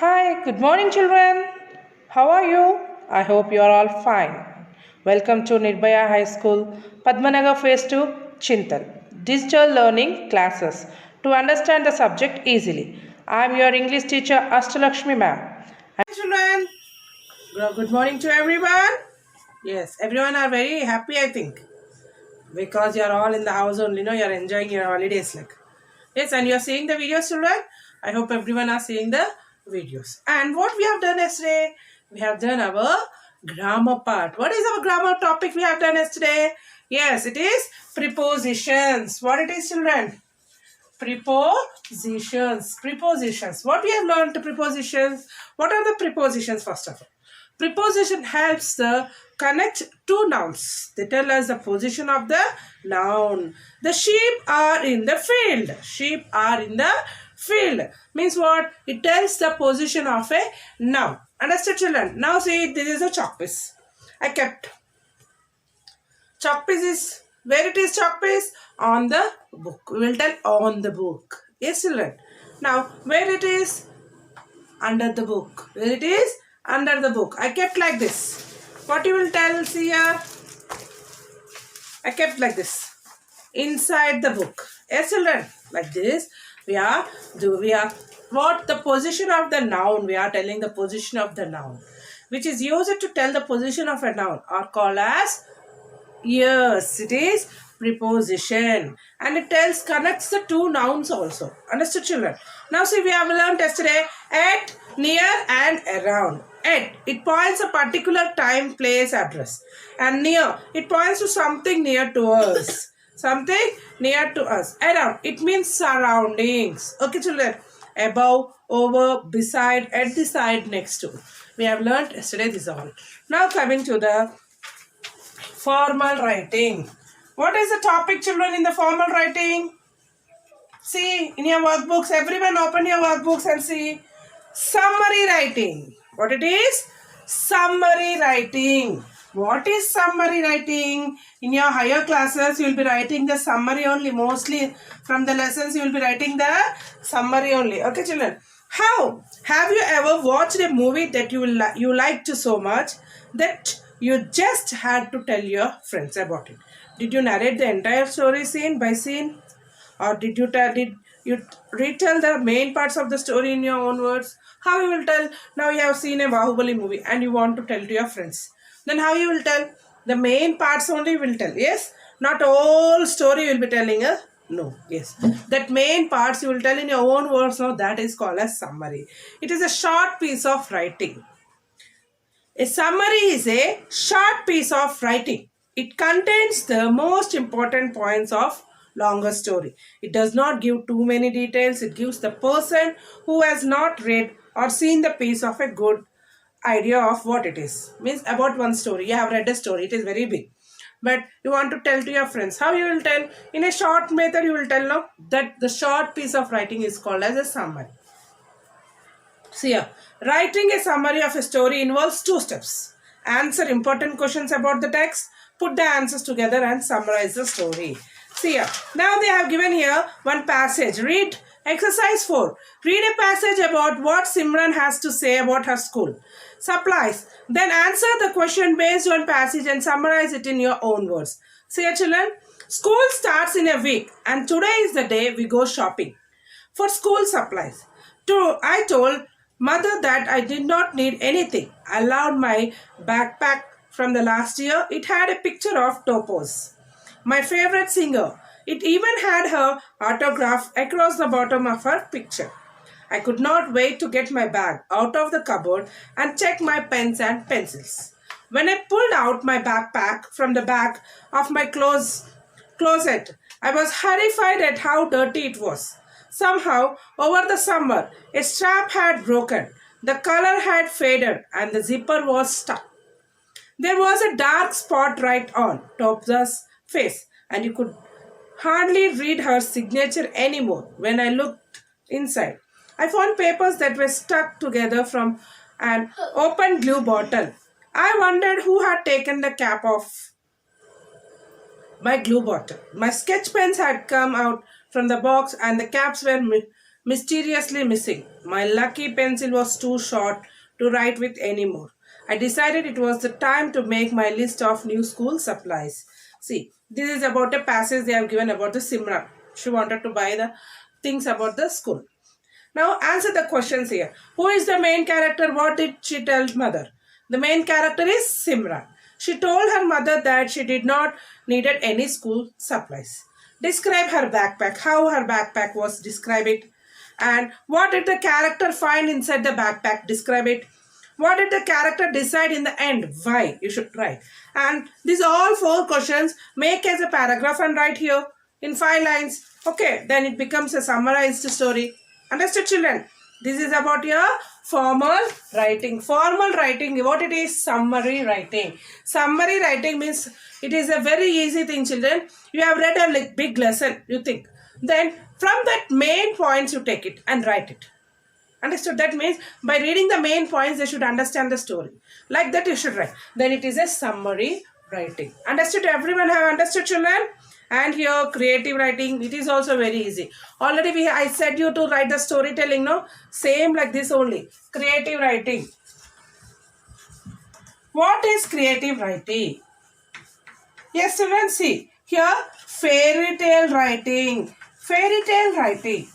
Hi, good morning, children. How are you? I hope you are all fine. Welcome to Nirbhaya High School, Padmanagar Phase 2, Chintal. Digital Learning Classes to understand the subject easily. I am your English teacher, Astalakshmi ma'am. Hi, children. Good morning to everyone. Yes, everyone are very happy, I think, because you are all in the house only. You are enjoying your holidays, like. Yes, and you are seeing the videos, children. I hope everyone are seeing the videos. And what we have done yesterday, we have done our grammar part. What is our grammar topic we have done yesterday? Yes, it is prepositions. What it is, children? Prepositions. Prepositions. What we have learned prepositions? What are the prepositions first of all? Preposition helps the connect two nouns. They tell us the position of the noun. The sheep are in the field. Sheep are in the field. Means what? It tells the position of a noun. Understood, children? Now see, this is a chalk piece. I kept chalk piece is where it is chalk piece on the book. We will tell on the book. Yes, children. Now where it is under the book. Where it is under the book. I kept like this. What you will tell? See here. I kept like this inside the book. Yes, children. Like this. We are what the position of the noun. We are telling the position of the noun, which is used to tell the position of a noun, are called as. Yes, it is preposition, and it connects the two nouns also. Understood, children? Now see, we have learned yesterday at, near and around. At, it points a particular time, place, address, and near, it points to something near to us. Something near to us. Around, it means surroundings. Okay, children? Above, over, beside, at the side, next to. We have learned yesterday this all. Now coming to the formal writing. What is the topic, children, in the formal writing? See, in your workbooks, everyone open your workbooks and see. Summary writing. What it is? Summary writing. What is summary writing? In your higher classes, you will be writing the summary only. Mostly from the lessons, you will be writing the summary only. Okay, children? How? Have you ever watched a movie that you liked so much that you just had to tell your friends about it? Did you narrate the entire story scene by scene? Or did you retell the main parts of the story in your own words? How you will tell? Now you have seen a Bahubali movie and you want to tell to your friends. Then how you will tell? The main parts only will tell. Yes? Not all story you will be telling. No. Yes. That main parts you will tell in your own words. No, that is called as summary. It is a short piece of writing. A summary is a short piece of writing. It contains the most important points of longer story. It does not give too many details. It gives the person who has not read or seen the piece of a good idea of what it is. Means about one story. You have read a story. It is very big. But you want to tell to your friends. How you will tell? In a short method you will tell no, that the short piece of writing is called as a summary. See here, writing a summary of a story involves two steps. Answer important questions about the text, put the answers together and summarize the story. See here, now they have given here one passage. Read exercise 4. Read a passage about what Simran has to say about her school. Supplies. Then answer the question based on passage and summarize it in your own words. See here, children, school starts in a week and today is the day we go shopping for school supplies. I told Mother that I did not need anything. I loved my backpack from the last year. It had a picture of Topaz, my favorite singer. It even had her autograph across the bottom of her picture. I could not wait to get my bag out of the cupboard and check my pens and pencils. When I pulled out my backpack from the back of my closet, I was horrified at how dirty it was. Somehow, over the summer, a strap had broken, the color had faded, and the zipper was stuck. There was a dark spot right on Topsa's face, and you could hardly read her signature anymore. When I looked inside, I found papers that were stuck together from an open glue bottle. I wondered who had taken the cap off my glue bottle. My sketch pens had come out from the box and the caps were mysteriously missing. My lucky pencil was too short to write with anymore. I decided it was the time to make my list of new school supplies. See, this is about a passage they have given about the Simran. She wanted to buy the things about the school. Now answer the questions here. Who is the main character? What did she tell mother? The main character is Simran. She told her mother that she did not needed any school supplies. Describe her backpack. How her backpack was. Describe it. And what did the character find inside the backpack? Describe it. What did the character decide in the end? Why? You should write. And these all 4 questions make as a paragraph and write here in 5 lines. Okay, then it becomes a summarized story. Understood, children? This is about your formal writing. Formal writing, what it is? Summary writing. Summary writing means it is a very easy thing, children. You have read a big lesson, you think. Then from that main points, you take it and write it. Understood? That means by reading the main points, they should understand the story. Like that you should write. Then it is a summary writing. Understood? Everyone have understood, children? And here creative writing, it is also very easy. Already I said you to write the storytelling, no? Same like this only. Creative writing. What is creative writing? Yes, children, see. Here, fairy tale writing. Fairy tale writing.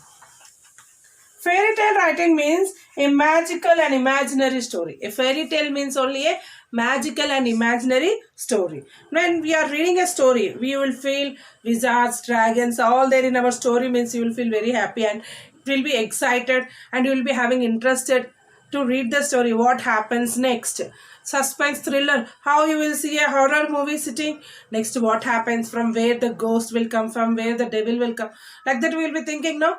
Fairy tale writing means a magical and imaginary story. A fairy tale means only a magical and imaginary story. When we are reading a story, we will feel wizards, dragons, all there in our story means you will feel very happy and will be excited and you will be having interested to read the story. What happens next? Suspense thriller. How you will see a horror movie sitting. Next, what happens, from where the ghost will come from, where the devil will come. Like that we will be thinking, no?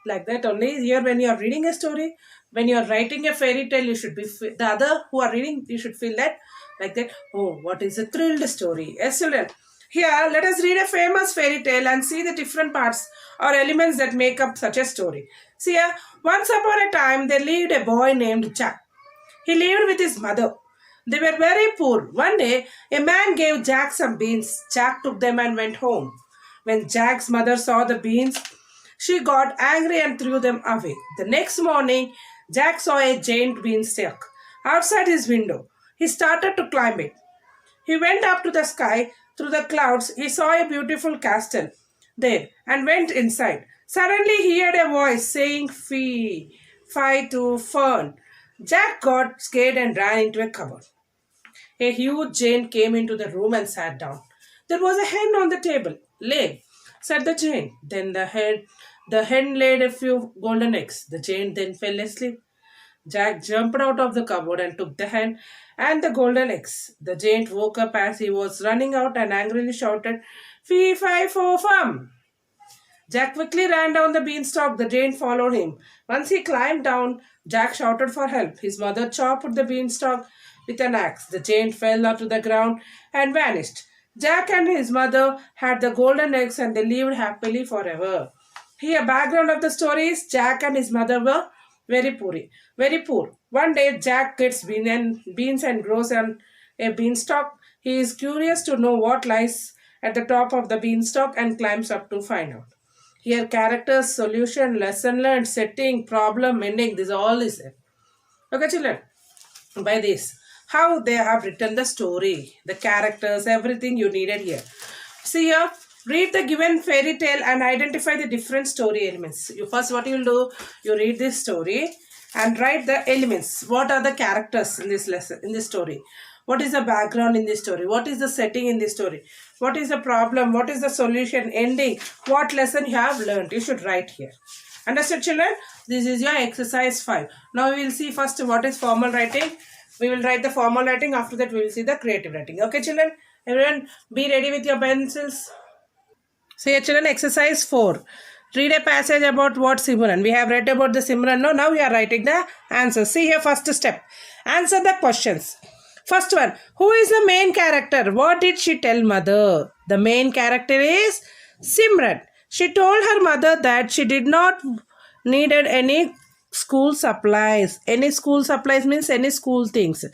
Like that only. Here when you are reading a story, when you are writing a fairy tale, you should be, the other who are reading, you should feel that, like that, oh, what is a thrilled story. Yes, children. Here, let us read a famous fairy tale and see the different parts or elements that make up such a story. See here, once upon a time, there lived a boy named Jack. He lived with his mother. They were very poor. One day, a man gave Jack some beans. Jack took them and went home. When Jack's mother saw the beans, she got angry and threw them away. The next morning, Jack saw a giant beanstalk outside his window. He started to climb it. He went up to the sky. Through the clouds, he saw a beautiful castle there and went inside. Suddenly, he heard a voice saying, "Fee, fie to fern." Jack got scared and ran into a cupboard. A huge giant came into the room and sat down. There was a hen on the table. "Lay," said the giant. Then the hen laid a few golden eggs. The giant then fell asleep. Jack jumped out of the cupboard and took the hen and the golden eggs. The giant woke up as he was running out and angrily shouted, "Fee, fi, fo, fum." Jack quickly ran down the beanstalk. The giant followed him. Once he climbed down, Jack shouted for help. His mother chopped the beanstalk with an axe. The giant fell to the ground and vanished. Jack and his mother had the golden eggs and they lived happily forever. Here, background of the story is Jack and his mother were very poor. Very poor. One day, Jack gets beans and grows on a beanstalk. He is curious to know what lies at the top of the beanstalk and climbs up to find out. Here, characters, solution, lesson learned, setting, problem, ending. This all is there. Okay, children. By this, how they have written the story, the characters, everything you needed here. See here. Read the given fairy tale and identify the different story elements. First, what you will do, you read this story and write the elements. What are the characters in this lesson, in this story? What is the background in this story? What is the setting in this story? What is the problem? What is the solution? Ending? What lesson you have learned? You should write here. Understood, children? This is your exercise 5. Now we will see first what is formal writing. We will write the formal writing. After that, we will see the creative writing. Okay, children? Everyone, be ready with your pencils. So here, children, exercise 4. Read a passage about what Simran. We have read about the Simran. Now we are writing the answers. See here, first step. Answer the questions. First one. Who is the main character? What did she tell mother? The main character is Simran. She told her mother that she did not needed any school supplies. Any school supplies means any school things.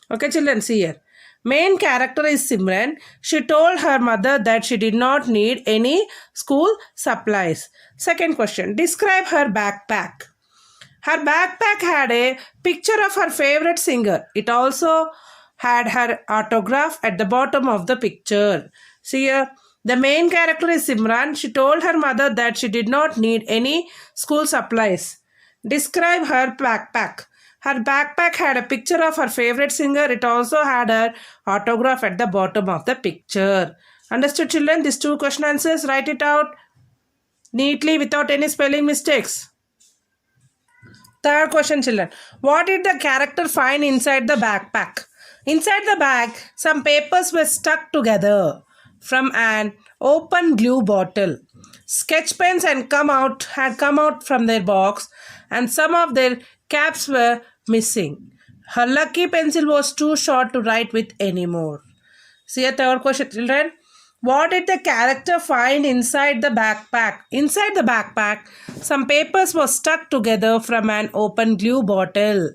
Okay, children, see here. Main character is Simran. She told her mother that she did not need any school supplies. Second question. Describe her backpack. Her backpack had a picture of her favorite singer. It also had her autograph at the bottom of the picture. See here, the main character is Simran. She told her mother that she did not need any school supplies. Describe her backpack. Her backpack had a picture of her favorite singer. It also had her autograph at the bottom of the picture. Understood, children? These two question answers, write it out neatly without any spelling mistakes. Third question, children. What did the character find inside the backpack? Inside the bag, some papers were stuck together from an open glue bottle. Sketch pens had come out from their box, and some of their caps were missing. Her lucky pencil was too short to write with anymore. See a third question, children. What did the character find inside the backpack? Inside the backpack, some papers were stuck together from an open glue bottle.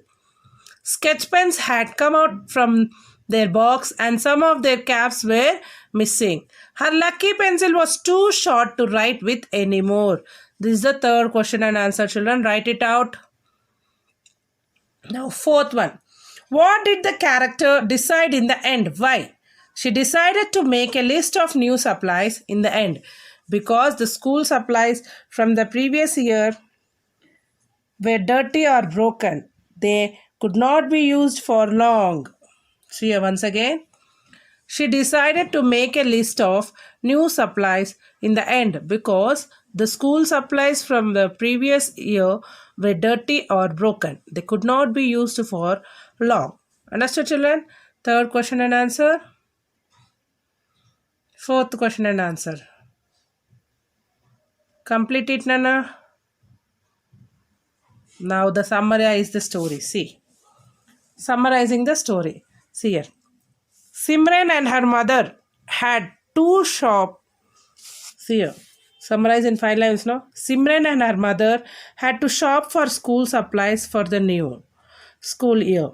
Sketch pens had come out from their box and some of their caps were missing. Her lucky pencil was too short to write with anymore. This is the third question and answer, children. Write it out. Now, fourth one. What did the character decide in the end? Why? She decided to make a list of new supplies in the end because the school supplies from the previous year were dirty or broken. They could not be used for long. See here once again. She decided to make a list of new supplies in the end because the school supplies from the previous year were dirty or broken. They could not be used for long. Understood, children? Third question and answer. Fourth question and answer. Complete it, Nana. Now the summarize the story. See. Summarizing the story. See here. Simran and her mother had two shops. See here. Summarize in 5 lines, no? Simran and her mother had to shop for school supplies for the new school year.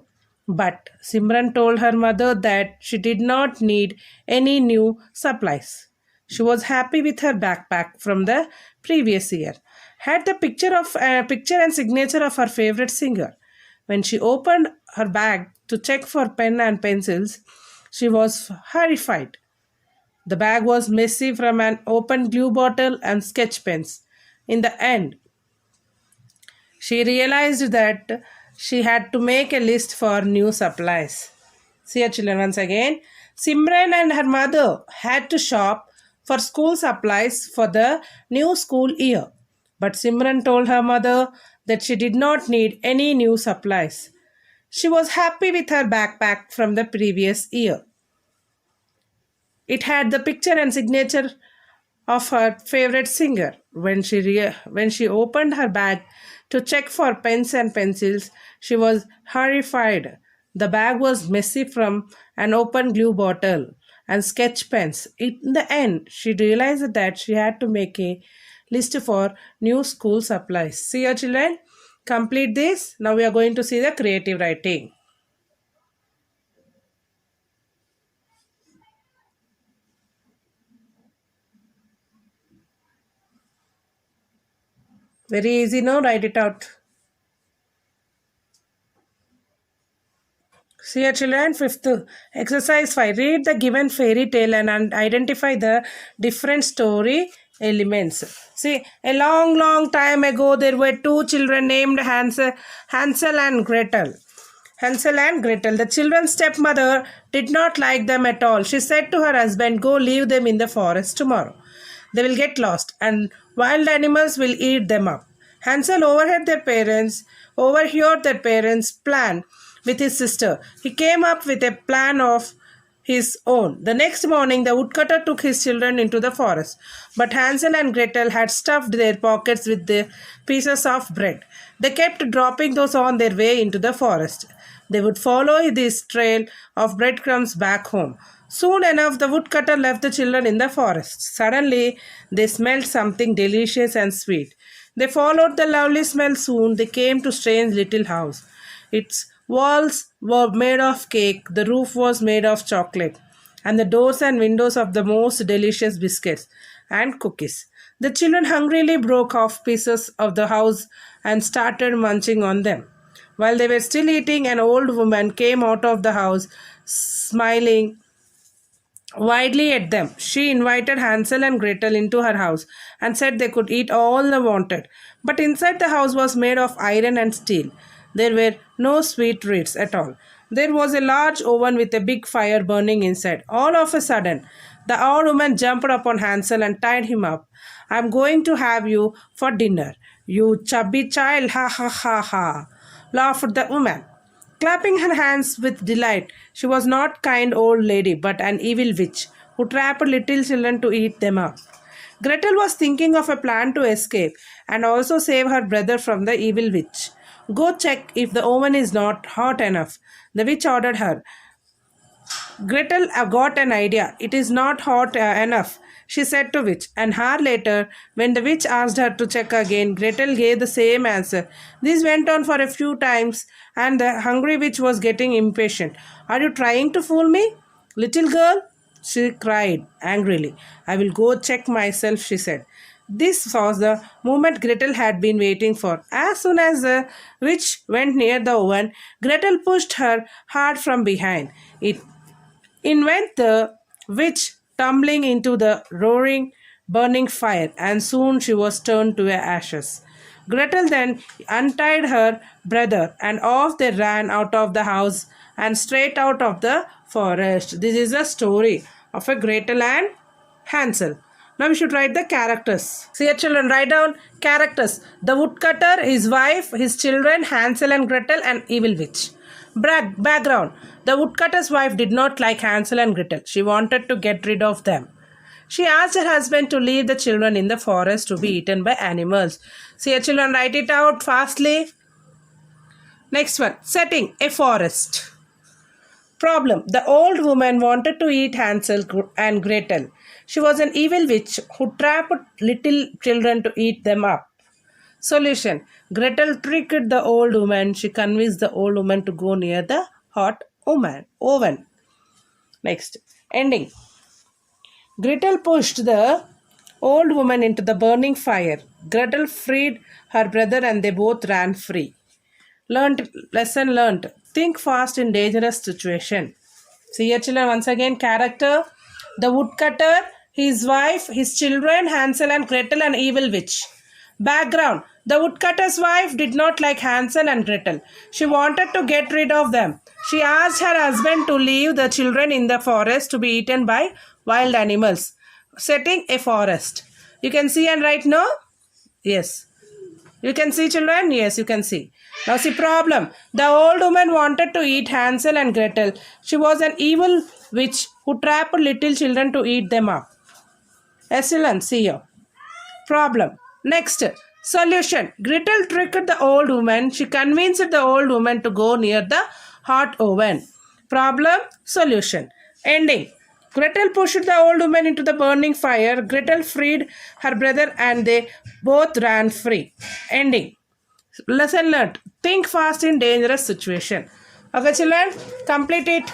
But Simran told her mother that she did not need any new supplies. She was happy with her backpack from the previous year. Had the picture and signature of her favorite singer. When she opened her bag to check for pen and pencils, she was horrified. The bag was messy from an open glue bottle and sketch pens. In the end, she realized that she had to make a list for new supplies. See your children once again. Simran and her mother had to shop for school supplies for the new school year. But Simran told her mother that she did not need any new supplies. She was happy with her backpack from the previous year. It had the picture and signature of her favorite singer. When she opened her bag to check for pens and pencils, she was horrified. The bag was messy from an open glue bottle and sketch pens. In the end, she realized that she had to make a list for new school supplies. See your children? Complete this. Now we are going to see the creative writing. Very easy, no? Write it out. See your children, fifth exercise 5. Read the given fairy tale and identify the different story elements. See, a long time ago, there were two children named Hansel and Gretel. Hansel and Gretel. The children's stepmother did not like them at all. She said to her husband, "Go leave them in the forest tomorrow. They will get lost and wild animals will eat them up." Hansel overheard their parents' plan with his sister. He came up with a plan of his own. The next morning, the woodcutter took his children into the forest. But Hansel and Gretel had stuffed their pockets with the pieces of bread. They kept dropping those on their way into the forest. They would follow this trail of breadcrumbs back home. Soon enough, the woodcutter left the children in the forest. Suddenly, they smelled something delicious and sweet. They followed the lovely smell. Soon they came to a strange little house. Its Walls were made of cake, the roof was made of chocolate, and the doors and windows of the most delicious biscuits and cookies. The children hungrily broke off pieces of the house and started munching on them. While they were still eating, an old woman came out of the house, smiling widely at them. She invited Hansel and Gretel into her house and said they could eat all they wanted. But inside the house was made of iron and steel. There were no sweet treats at all. There was a large oven with a big fire burning inside. All of a sudden, the old woman jumped upon Hansel and tied him up. I'm going to have you for dinner. You chubby child, ha ha ha ha, laughed the woman. Clapping her hands with delight, she was not kind old lady, but an evil witch who trapped little children to eat them up. Gretel was thinking of a plan to escape and also save her brother from the evil witch. Go check if the oven is not hot enough, the witch ordered her. Gretel got an idea. It is not hot enough, she said to witch. An hour later, when the witch asked her to check again, Gretel gave the same answer. This went on for a few times, and the hungry witch was getting impatient. Are you trying to fool me, little girl? She cried angrily. I will go check myself, she said. This was the moment Gretel had been waiting for. As soon as the witch went near the oven, Gretel pushed her hard from behind. In went the witch, tumbling into the roaring, burning fire, and soon she was turned to ashes. Gretel then untied her brother, and off they ran out of the house and straight out of the forest. This is a story of a Gretel and Hansel. Now we should write the characters. See, children, write down characters. The woodcutter, his wife, his children, Hansel and Gretel, and evil witch. Background. The woodcutter's wife did not like Hansel and Gretel. She wanted to get rid of them. She asked her husband to leave the children in the forest to be eaten by animals. See, children, write it out fastly. Next one. Setting. A forest. Problem. The old woman wanted to eat Hansel and Gretel. She was an evil witch who trapped little children to eat them up. Solution. Gretel tricked the old woman. She convinced the old woman to go near the hot oven. Next. Ending. Gretel pushed the old woman into the burning fire. Gretel freed her brother and they both ran free. Lesson learned. Think fast in dangerous situation. See here, children, once again, character. The woodcutter, his wife, his children, Hansel and Gretel, and evil witch. Background. The woodcutter's wife did not like Hansel and Gretel. She wanted to get rid of them. She asked her husband to leave the children in the forest to be eaten by wild animals. Setting. A forest. You can see and write no? Yes. You can see, children? Yes, you can see. Now see problem. The old woman wanted to eat Hansel and Gretel. She was an evil witch who trapped little children to eat them up. Excellent. See here. Problem. Next. Solution. Gretel tricked the old woman. She convinced the old woman to go near the hot oven. Problem. Solution. Ending. Gretel pushed the old woman into the burning fire. Gretel freed her brother and they both ran free. Ending. Lesson learned. Think fast in dangerous situation. Okay, children, complete it.